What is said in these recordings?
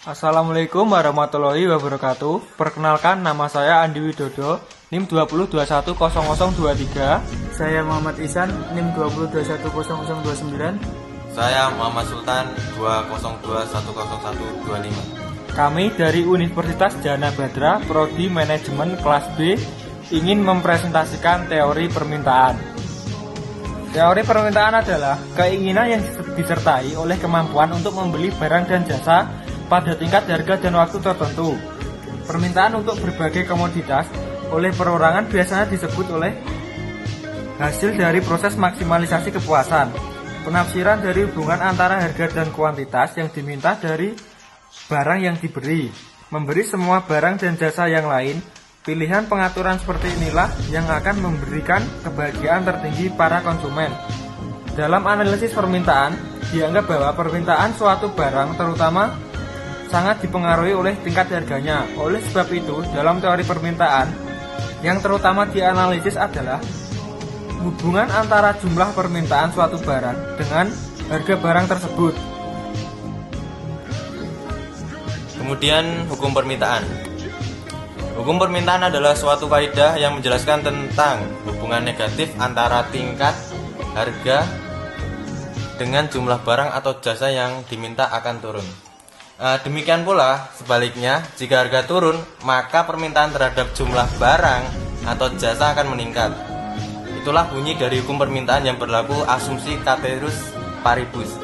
Assalamualaikum warahmatullahi wabarakatuh. Perkenalkan, nama saya Andi Widodo, NIM 20210023. Saya Muhammad Ihsan, NIM 20210029. Saya Muhammad Sultan 202100125. Kami dari Universitas Jana Badra, Prodi Manajemen Kelas B, ingin mempresentasikan teori permintaan. Teori permintaan adalah keinginan yang disertai oleh kemampuan untuk membeli barang dan jasa pada tingkat harga dan waktu tertentu. Permintaan untuk berbagai komoditas oleh perorangan biasanya disebut oleh hasil dari proses maksimalisasi kepuasan. Penafsiran dari hubungan antara harga dan kuantitas yang diminta dari barang yang diberi. Memberi semua barang dan jasa yang lain. Pilihan pengaturan seperti inilah yang akan memberikan kebahagiaan tertinggi para konsumen. Dalam analisis permintaan, dianggap bahwa permintaan suatu barang terutama sangat dipengaruhi oleh tingkat harganya. Oleh sebab itu, dalam teori permintaan, yang terutama dianalisis adalah hubungan antara jumlah permintaan suatu barang dengan harga barang tersebut. Kemudian hukum permintaan. Hukum permintaan adalah suatu kaidah yang menjelaskan tentang hubungan negatif antara tingkat harga dengan jumlah barang atau jasa yang diminta akan turun. Demikian pula sebaliknya, jika harga turun, maka permintaan terhadap jumlah barang atau jasa akan meningkat. Itulah bunyi dari hukum permintaan yang berlaku asumsi ceteris paribus,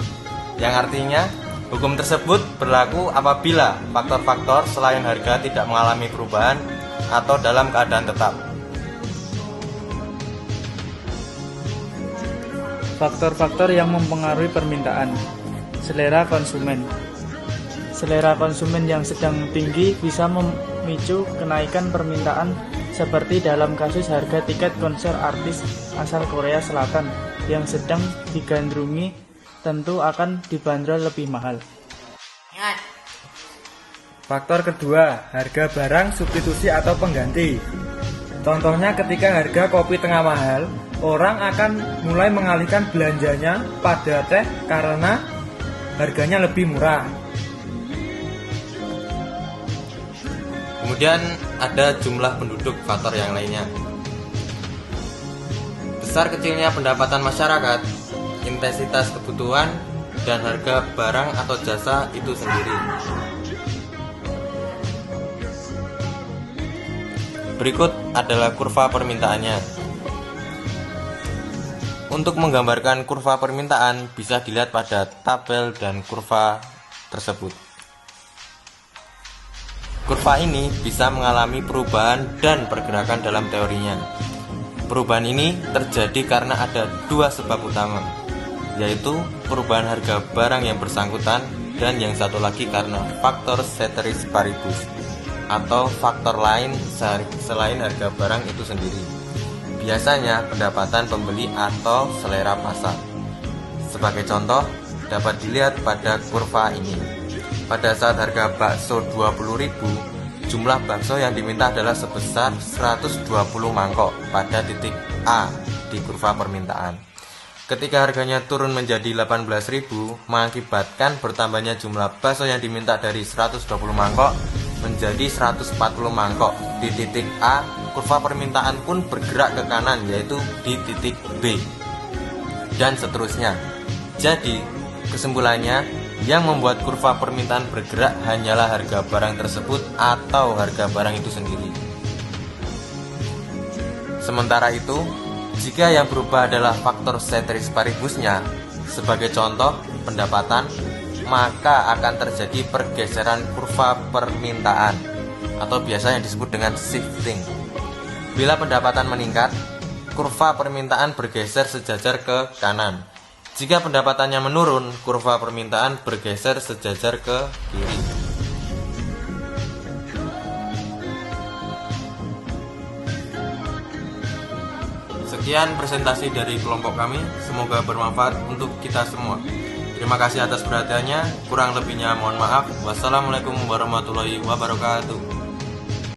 yang artinya hukum tersebut berlaku apabila faktor-faktor selain harga tidak mengalami perubahan atau dalam keadaan tetap. Faktor-faktor yang mempengaruhi permintaan. Selera konsumen. Selera konsumen yang sedang tinggi bisa memicu kenaikan permintaan, seperti dalam kasus harga tiket konser artis asal Korea Selatan yang sedang digandrungi tentu akan dibanderol lebih mahal. Faktor kedua, harga barang substitusi atau pengganti. Contohnya ketika harga kopi tengah mahal, orang akan mulai mengalihkan belanjanya pada teh karena harganya lebih murah. Kemudian ada jumlah penduduk, faktor yang lainnya. Besar kecilnya pendapatan masyarakat, intensitas kebutuhan, dan harga barang atau jasa itu sendiri. Berikut adalah kurva permintaannya. Untuk menggambarkan kurva permintaan bisa dilihat pada tabel dan kurva tersebut. Kurva ini bisa mengalami perubahan dan pergerakan dalam teorinya. Perubahan ini terjadi karena ada dua sebab utama, yaitu perubahan harga barang yang bersangkutan dan yang satu lagi karena faktor ceteris paribus atau faktor lain selain harga barang itu sendiri. Biasanya pendapatan pembeli atau selera pasar. Sebagai contoh, dapat dilihat pada kurva ini. Pada saat harga bakso 20.000, jumlah bakso yang diminta adalah sebesar 120 mangkok pada titik A di kurva permintaan. Ketika harganya turun menjadi 18.000, mengakibatkan bertambahnya jumlah bakso yang diminta dari 120 mangkok menjadi 140 mangkok. Di titik A, kurva permintaan pun bergerak ke kanan, yaitu di titik B, dan seterusnya. Jadi, kesimpulannya, yang membuat kurva permintaan bergerak hanyalah harga barang tersebut atau harga barang itu sendiri. Sementara itu, jika yang berubah adalah faktor ceteris paribusnya, sebagai contoh pendapatan, maka akan terjadi pergeseran kurva permintaan atau biasa yang disebut dengan shifting. Bila pendapatan meningkat, kurva permintaan bergeser sejajar ke kanan. Jika pendapatannya menurun, kurva permintaan bergeser sejajar ke kiri. Sekian presentasi dari kelompok kami, semoga bermanfaat untuk kita semua. Terima kasih atas perhatiannya, kurang lebihnya mohon maaf. Wassalamualaikum warahmatullahi wabarakatuh.